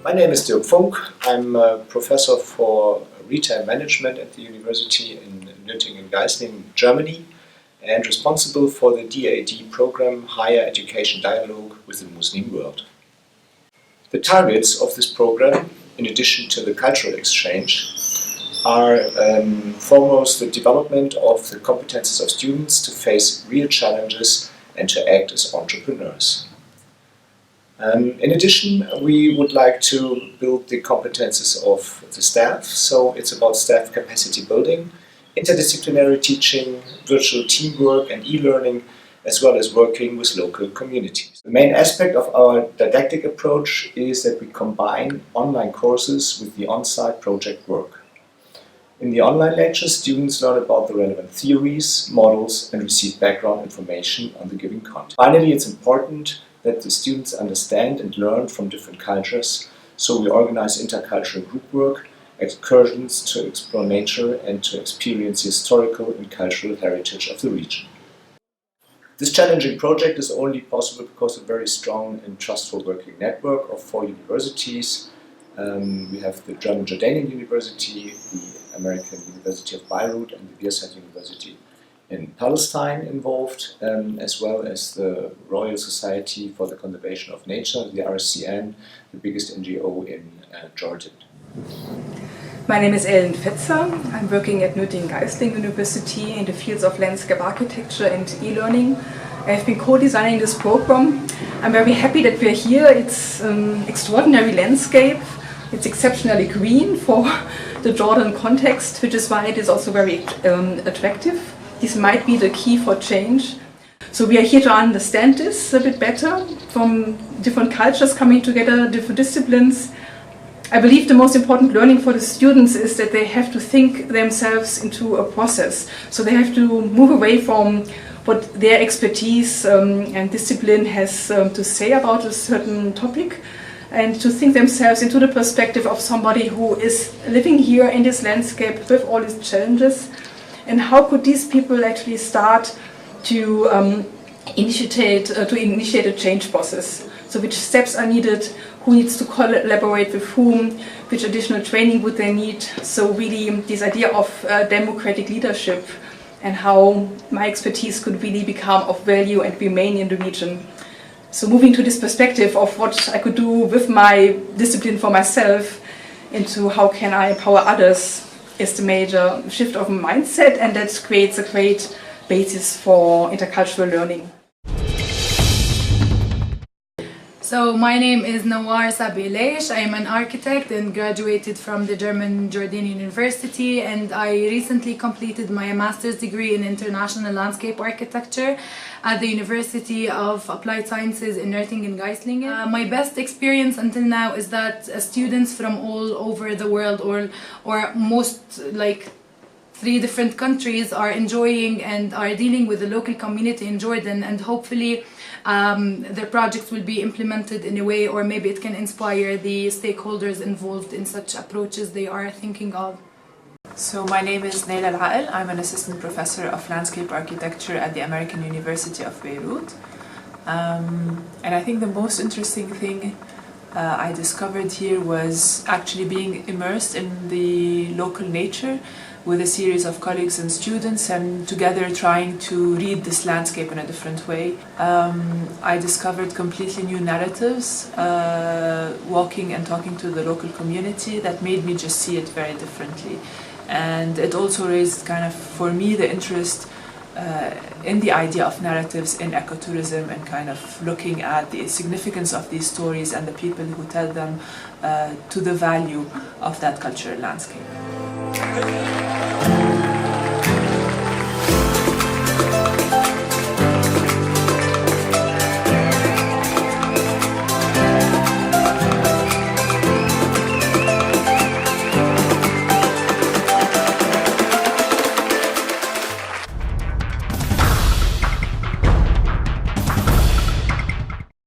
My name is Dirk Funk. I'm a professor for retail management at the university in Nürtingen-Geislingen, Germany, and responsible for the DAAD program Higher Education Dialogue with the Muslim World. The targets of this program, in addition to the cultural exchange, are foremost the development of the competences of students to face real challenges and to act as entrepreneurs. In addition, we would like to build the competences of the staff, so it's about staff capacity building, interdisciplinary teaching, virtual teamwork and e-learning, as well as working with local communities. The main aspect of our didactic approach is that we combine online courses with the on-site project work. In the online lectures, students learn about the relevant theories, models, and receive background information on the given content. Finally, it's important that the students understand and learn from different cultures, so we organize intercultural group work, excursions to explore nature and to experience the historical and cultural heritage of the region. This challenging project is only possible because of a very strong and trustful working network of 4 universities. We have the German Jordanian University, the American University of Beirut, and the Wirtschaft University in Palestine involved, as well as the Royal Society for the Conservation of Nature, the RSCN, the biggest NGO in Jordan. My name is Ellen Fetzer. I'm working at Nürtingen-Geislingen University in the fields of landscape architecture and e-learning. I've been co-designing this program. I'm very happy that we're here. It's an extraordinary landscape. It's exceptionally green for the Jordan context, which is why it is also very attractive. This might be the key for change. So we are here to understand this a bit better, from different cultures coming together, different disciplines. I believe the most important learning for the students is that they have to think themselves into a process. So they have to move away from what their expertise and discipline has to say about a certain topic, and to think themselves into the perspective of somebody who is living here in this landscape with all its challenges. And how could these people actually start to initiate a change process? So which steps are needed, who needs to collaborate with whom, which additional training would they need? So really this idea of democratic leadership and how my expertise could really become of value and remain in the region. So moving to this perspective of what I could do with my discipline for myself into how can I empower others is the major shift of mindset, and that creates a great basis for intercultural learning. So my name is Nawar Sabi-Leish. I am an architect and graduated from the German Jordanian University, and I recently completed my master's degree in international landscape architecture at the University of Applied Sciences in Nürtingen-Geislingen. My best experience until now is that students from all over the world, or most like 3 different countries, are enjoying and are dealing with the local community in Jordan, and hopefully their projects will be implemented in a way, or maybe it can inspire the stakeholders involved in such approaches they are thinking of. So my name is Naila Al-Aql. I'm an assistant professor of landscape architecture at the American University of Beirut. And I think the most interesting thing I discovered here was actually being immersed in the local nature with a series of colleagues and students, and together trying to read this landscape in a different way. I discovered completely new narratives, walking and talking to the local community, that made me just see it very differently. And it also raised kind of, for me, the interest in the idea of narratives in ecotourism, and kind of looking at the significance of these stories and the people who tell them, to the value of that cultural landscape.